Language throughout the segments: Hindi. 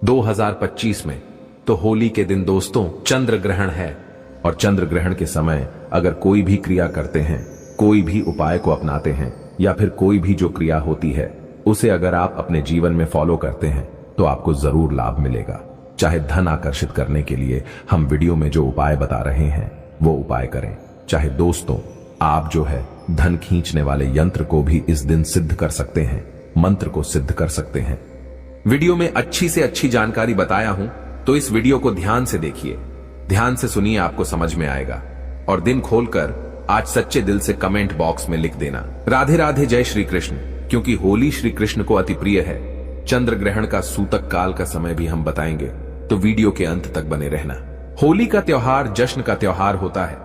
2025 में तो होली के दिन दोस्तों चंद्र ग्रहण है। और चंद्र ग्रहण के समय अगर कोई भी क्रिया करते हैं, कोई भी उपाय को अपनाते हैं या फिर कोई भी जो क्रिया होती है उसे अगर आप अपने जीवन में फॉलो करते हैं तो आपको जरूर लाभ मिलेगा। चाहे धन आकर्षित करने के लिए हम वीडियो में जो उपाय बता रहे हैं वो उपाय करें, चाहे दोस्तों आप जो है धन खींचने वाले यंत्र को भी इस दिन सिद्ध कर सकते हैं, मंत्र को सिद्ध कर सकते हैं। वीडियो में अच्छी से अच्छी जानकारी बताया हूं तो इस वीडियो को ध्यान से देखिए, ध्यान से सुनिए, आपको समझ में आएगा। और दिन खोलकर आज सच्चे दिल से कमेंट बॉक्स में लिख देना राधे राधे जय श्री कृष्ण, क्योंकि होली श्री कृष्ण को अति प्रिय है। चंद्र ग्रहण का सूतक काल का समय भी हम बताएंगे, तो वीडियो के अंत तक बने रहना। होली का त्योहार जश्न का त्योहार होता है,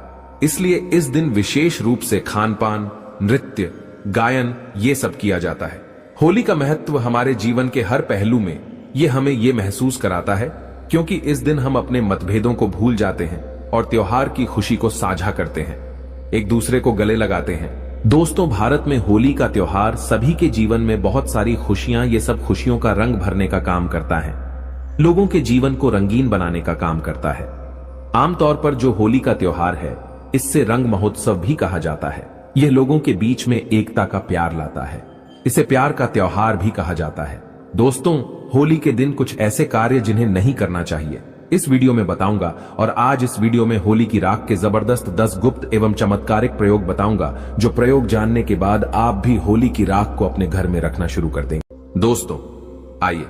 इसलिए इस दिन विशेष रूप से खान पान, नृत्य, गायन ये सब किया जाता है। होली का महत्व हमारे जीवन के हर पहलू में ये हमें ये महसूस कराता है, क्योंकि इस दिन हम अपने मतभेदों को भूल जाते हैं और त्योहार की खुशी को साझा करते हैं, एक दूसरे को गले लगाते हैं। दोस्तों भारत में होली का त्योहार सभी के जीवन में बहुत सारी खुशियां, ये सब खुशियों का रंग भरने का काम करता है, लोगों के जीवन को रंगीन बनाने का काम करता है। आमतौर पर जो होली का त्योहार है इससे रंग महोत्सव भी कहा जाता है। यह लोगों के बीच में एकता का प्यार लाता है, इसे प्यार का त्योहार भी कहा जाता है। दोस्तों होली के दिन कुछ ऐसे कार्य जिन्हें नहीं करना चाहिए इस वीडियो में बताऊंगा, और आज इस वीडियो में होली की राख के जबरदस्त 10 गुप्त एवं चमत्कारिक प्रयोग बताऊंगा, जो प्रयोग जानने के बाद आप भी होली की राख को अपने घर में रखना शुरू कर देंगे। दोस्तों आइए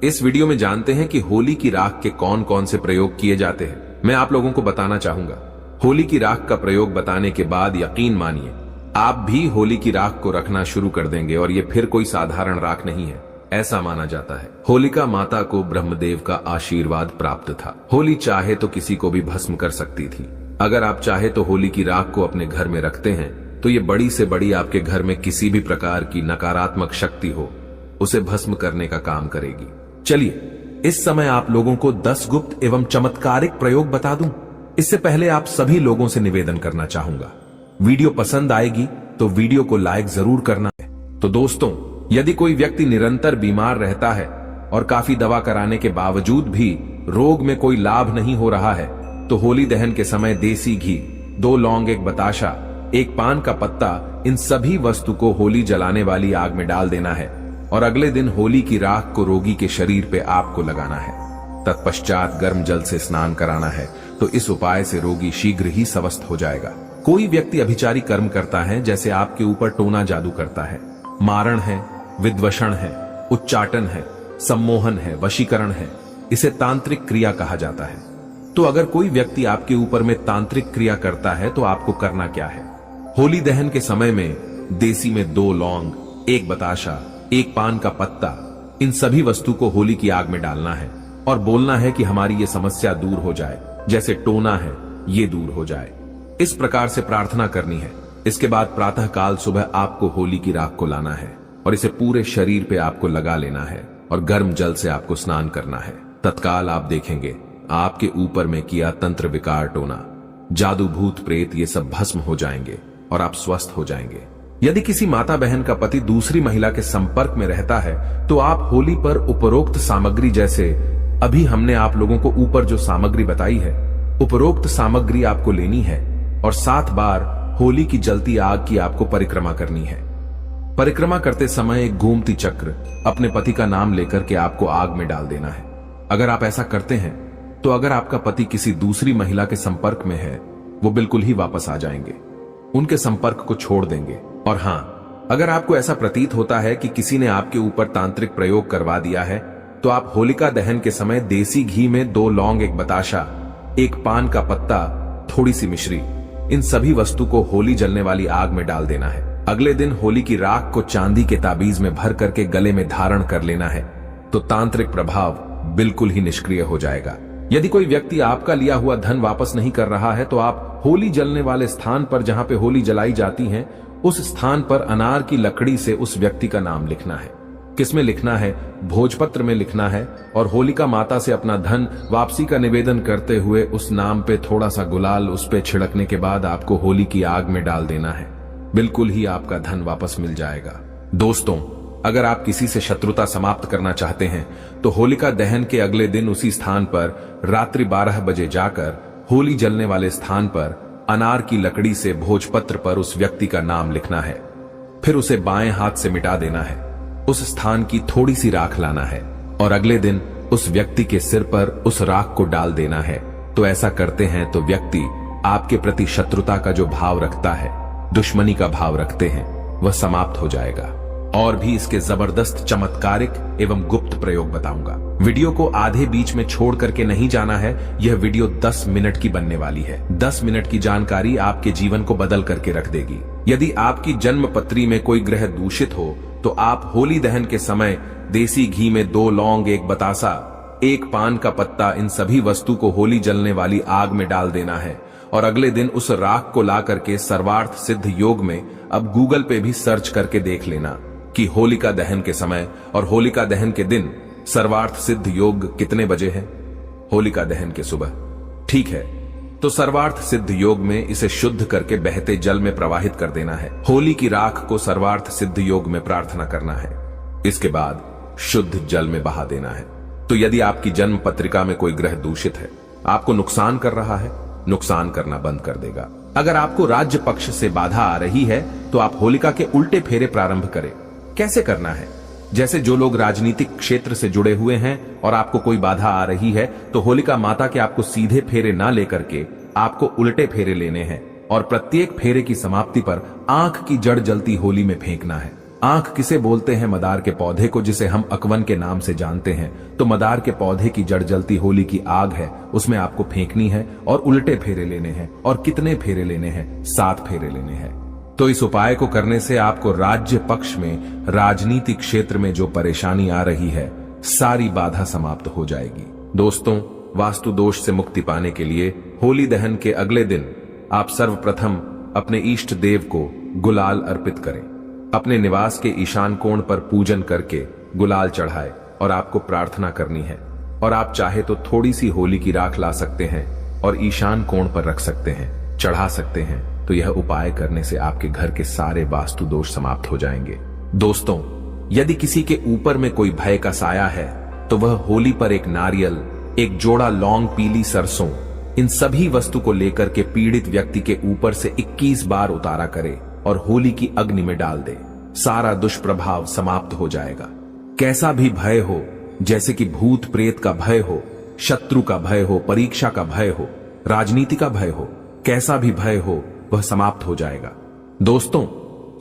इस वीडियो में जानते हैं कि होली की राख के कौन कौन से प्रयोग किए जाते हैं। मैं आप लोगों को बताना चाहूंगा, होली की राख का प्रयोग बताने के बाद यकीन मानिए आप भी होली की राख को रखना शुरू कर देंगे, और ये फिर कोई साधारण राख नहीं है। ऐसा माना जाता है होलिका माता को ब्रह्मदेव का आशीर्वाद प्राप्त था। होली चाहे तो किसी को भी भस्म कर सकती थी। अगर आप चाहे तो होली की राख को अपने घर में रखते हैं तो ये बड़ी से बड़ी आपके घर में किसी भी प्रकार की नकारात्मक शक्ति हो उसे भस्म करने का काम करेगी। चलिए इस समय आप लोगों को 10 गुप्त एवं चमत्कारिक प्रयोग बता दूं। इससे पहले आप सभी लोगों से निवेदन करना चाहूंगा, वीडियो पसंद आएगी तो वीडियो को लाइक जरूर करना है। तो दोस्तों यदि कोई व्यक्ति निरंतर बीमार रहता है और काफी दवा कराने के बावजूद भी रोग में कोई लाभ नहीं हो रहा है, तो होली दहन के समय देसी घी, 2 लौंग, 1 बताशा, 1 पान का पत्ता, इन सभी वस्तु को होली जलाने वाली आग में डाल देना है और अगले दिन होली की राख को रोगी के शरीर पे आपको लगाना है। तत्पश्चात गर्म जल से स्नान कराना है, तो इस उपाय से रोगी शीघ्र ही स्वस्थ हो जाएगा। कोई व्यक्ति अभिचारी कर्म करता है, जैसे आपके ऊपर टोना जादू करता है, मारण है, विद्वषण है, उच्चाटन है, सम्मोहन है, वशीकरण है, इसे तांत्रिक क्रिया कहा जाता है। तो अगर कोई व्यक्ति आपके ऊपर में तांत्रिक क्रिया करता है तो आपको करना क्या है? होली दहन के समय में देसी में 2 लौंग, 1 बताशा, 1 पान का पत्ता, इन सभी वस्तु को होली की आग में डालना है और बोलना है कि हमारी ये समस्या दूर हो जाए, जैसे टोना है ये दूर हो जाए। इस प्रकार से प्रार्थना करनी है। इसके बाद प्रातः काल सुबह आपको होली की राख को लाना है और इसे पूरे शरीर पे आपको लगा लेना है और गर्म जल से आपको स्नान करना है। तत्काल आप देखेंगे आपके ऊपर में किया तंत्र विकार, टोना, जादू, भूत प्रेत ये सब भस्म हो जाएंगे और आप स्वस्थ हो जाएंगे। यदि किसी माता बहन का पति दूसरी महिला के संपर्क में रहता है तो आप होली पर उपरोक्त सामग्री, जैसे अभी हमने आप लोगों को ऊपर जो सामग्री बताई है, उपरोक्त सामग्री आपको लेनी है और 7 बार होली की जलती आग की आपको परिक्रमा करनी है। परिक्रमा करते समय एक गोमती चक्र अपने पति का नाम लेकर के आपको आग में डाल देना है। अगर आप ऐसा करते हैं तो अगर आपका पति किसी दूसरी महिला के संपर्क में है वो बिल्कुल ही वापस आ जाएंगे, उनके संपर्क को छोड़ देंगे। और हाँ, अगर आपको ऐसा प्रतीत होता है कि किसी ने आपके ऊपर तांत्रिक प्रयोग करवा दिया है तो आप होलिका दहन के समय देसी घी में 2 लौंग, 1 बताशा, 1 पान का पत्ता, थोड़ी सी मिश्री, इन सभी वस्तु को होली जलने वाली आग में डाल देना है। अगले दिन होली की राख को चांदी के ताबीज में भर करके गले में धारण कर लेना है, तो तांत्रिक प्रभाव बिल्कुल ही निष्क्रिय हो जाएगा। यदि कोई व्यक्ति आपका लिया हुआ धन वापस नहीं कर रहा है तो आप होली जलने वाले स्थान पर, जहां पे होली जलाई जाती है, उस स्थान पर अनार की लकड़ी से उस व्यक्ति का नाम लिखना है। किसमें लिखना है? भोजपत्र में लिखना है और होलिका माता से अपना धन वापसी का निवेदन करते हुए उस नाम पे थोड़ा सा गुलाल उस पे छिड़कने के बाद आपको होली की आग में डाल देना है। बिल्कुल ही आपका धन वापस मिल जाएगा। दोस्तों अगर आप किसी से शत्रुता समाप्त करना चाहते हैं तो होलिका दहन के अगले दिन उसी स्थान पर रात्रि 12 बजे जाकर होली जलने वाले स्थान पर अनार की लकड़ी से भोजपत्र पर उस व्यक्ति का नाम लिखना है। फिर उसे बाएं हाथ से मिटा देना है। उस स्थान की थोड़ी सी राख लाना है और अगले दिन उस व्यक्ति के सिर पर उस राख को डाल देना है। तो ऐसा करते हैं तो व्यक्ति आपके प्रति शत्रुता का जो भाव रखता है, दुश्मनी का भाव रखते हैं, वह समाप्त हो जाएगा। और भी इसके जबरदस्त चमत्कारिक एवं गुप्त प्रयोग बताऊंगा। वीडियो को आधे बीच में छोड़ करके नहीं जाना है। यह वीडियो 10 मिनट की बनने वाली है। 10 मिनट की जानकारी आपके जीवन को बदल करके रख देगी। यदि आपकी जन्म पत्री में कोई ग्रह दूषित हो तो आप होली दहन के समय देसी घी में 2 लौंग, 1 बतासा, 1 पान का पत्ता, इन सभी वस्तु को होली जलने वाली आग में डाल देना है और अगले दिन उस राख को ला करके सर्वार्थ सिद्ध योग में, अब गूगल पे भी सर्च करके देख लेना कि होलिका दहन के समय और होलिका दहन के दिन सर्वार्थ सिद्ध योग कितने बजे है। होलिका दहन के सुबह, ठीक है। तो सर्वार्थ सिद्ध योग में इसे शुद्ध करके बहते जल में प्रवाहित कर देना है। होली की राख को सर्वार्थ सिद्ध योग में प्रार्थना करना है। इसके बाद शुद्ध जल में बहा देना है। तो यदि आपकी जन्म पत्रिका में कोई ग्रह दूषित है, आपको नुकसान कर रहा है, नुकसान करना बंद कर देगा। अगर आपको राज्य पक्ष से बाधा आ रही है तो आप होलिका के उल्टे फेरे प्रारंभ करें। कैसे करना है? जैसे जो लोग राजनीतिक क्षेत्र से जुड़े हुए हैं और आपको कोई बाधा आ रही है तो होलिका माता के आपको सीधे फेरे ना लेकर के आपको उल्टे फेरे लेने हैं और प्रत्येक फेरे की समाप्ति पर आंख की जड़ जलती होली में फेंकना है। आंख किसे बोलते हैं? मदार के पौधे को, जिसे हम अकवन के नाम से जानते हैं। तो मदार के पौधे की जड़ जलती होली की आग है, उसमें आपको फेंकनी है और उल्टे फेरे लेने हैं। और कितने फेरे लेने हैं? 7 फेरे लेने हैं। तो इस उपाय को करने से आपको राज्य पक्ष में, राजनीतिक क्षेत्र में जो परेशानी आ रही है, सारी बाधा समाप्त हो जाएगी। दोस्तों, वास्तु दोष से मुक्ति पाने के लिए होली दहन के अगले दिन आप सर्वप्रथम अपने इष्ट देव को गुलाल अर्पित करें। अपने निवास के ईशान कोण पर पूजन करके गुलाल चढ़ाए और आपको प्रार्थना करनी है। और आप चाहे तो थोड़ी सी होली की राख ला सकते हैं और ईशान कोण पर रख सकते हैं, चढ़ा सकते हैं। तो यह उपाय करने से आपके घर के सारे वास्तु दोष समाप्त हो जाएंगे। दोस्तों, यदि किसी के ऊपर में कोई भय का साया है तो वह होली पर एक नारियल, एक जोड़ा लौंग, पीली सरसों, इन सभी वस्तु को लेकर के पीड़ित व्यक्ति के ऊपर से 21 बार उतारा करे और होली की अग्नि में डाल दे। सारा दुष्प्रभाव समाप्त हो जाएगा। कैसा भी भय हो, जैसे कि भूत प्रेत का भय हो, शत्रु का भय हो, परीक्षा का भय हो, राजनीति का भय हो, कैसा भी भय हो, वह समाप्त हो जाएगा। दोस्तों,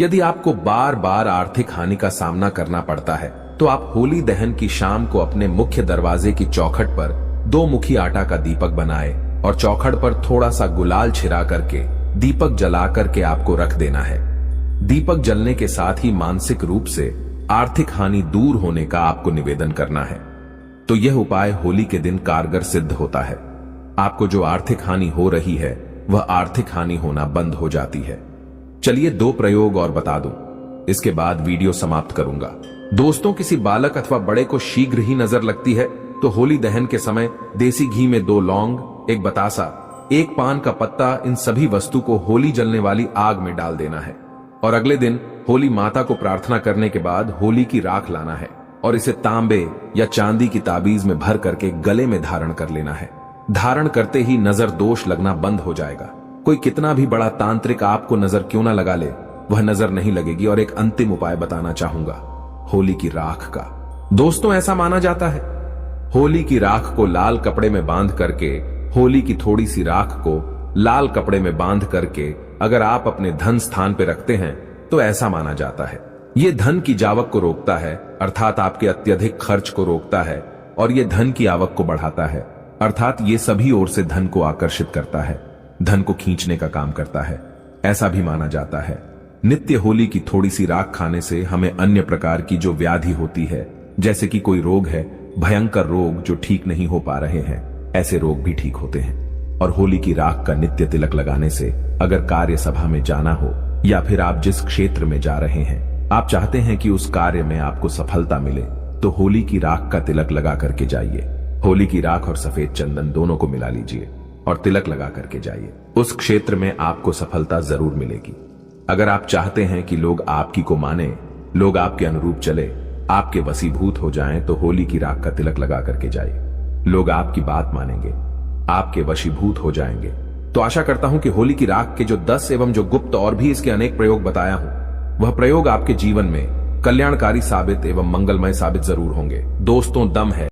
यदि आपको बार बार आर्थिक हानि का सामना करना पड़ता है तो आप होली दहन की शाम को अपने मुख्य दरवाजे की चौखट पर 2 मुखी आटा का दीपक बनाए और चौखट पर थोड़ा सा गुलाल छिड़ा करके दीपक जला करके आपको रख देना है। दीपक जलने के साथ ही मानसिक रूप से आर्थिक हानि दूर होने का आपको निवेदन करना है। तो यह उपाय होली के दिन कारगर सिद्ध होता है। आपको जो आर्थिक हानि हो रही है वह आर्थिक हानि होना बंद हो जाती है। चलिए 2 प्रयोग और बता दूं, इसके बाद वीडियो समाप्त करूंगा। दोस्तों, किसी बालक अथवा बड़े को शीघ्र ही नजर लगती है तो होली दहन के समय देसी घी में 2 लौंग, 1 बतासा, 1 पान का पत्ता, इन सभी वस्तु को होली जलने वाली आग में डाल देना है और अगले दिन होली माता को प्रार्थना करने के बाद होली की राख लाना है और इसे तांबे या चांदी की ताबीज में भर करके गले में धारण कर लेना है। धारण करते ही नजर दोष लगना बंद हो जाएगा। कोई कितना भी बड़ा तांत्रिक आपको नजर क्यों ना लगा ले, वह नजर नहीं लगेगी। और एक अंतिम उपाय बताना चाहूंगा, होली की राख का। दोस्तों, ऐसा माना जाता है होली की राख को लाल कपड़े में बांध करके, होली की थोड़ी सी राख को लाल कपड़े में बांध करके अगर आप अपने धन स्थान पे रखते हैं तो ऐसा माना जाता है ये धन की जावक को रोकता है, अर्थात आपके अत्यधिक खर्च को रोकता है और ये धन की आवक को बढ़ाता है, अर्थात ये सभी ओर से धन को आकर्षित करता है, धन को खींचने का काम करता है। ऐसा भी माना जाता है नित्य होली की थोड़ी सी राख खाने से हमें अन्य प्रकार की जो व्याधि होती है, जैसे कि कोई रोग है, भयंकर रोग जो ठीक नहीं हो पा रहे हैं, ऐसे रोग भी ठीक होते हैं। और होली की राख का नित्य तिलक लगाने से अगर कार्य सभा में जाना हो या फिर आप जिस क्षेत्र में जा रहे हैं, आप चाहते हैं कि उस कार्य में आपको सफलता मिले, तो होली की राख का तिलक लगा करके जाइए। होली की राख और सफेद चंदन दोनों को मिला लीजिए और तिलक लगा करके जाइए। उस क्षेत्र में आपको सफलता जरूर मिलेगी। अगर आप चाहते हैं कि लोग आपकी को माने, लोग आपके अनुरूप चले, आपके वशीभूत हो जाएं तो होली की राख का तिलक लगा करके जाइए। लोग आपकी बात मानेंगे, आपके वशीभूत हो जाएंगे। तो आशा करता हूं कि होली की राख के जो 10 एवं जो गुप्त और भी इसके अनेक प्रयोग बताया हूं, वह प्रयोग आपके जीवन में कल्याणकारी साबित एवं मंगलमय साबित जरूर होंगे। दोस्तों, दम है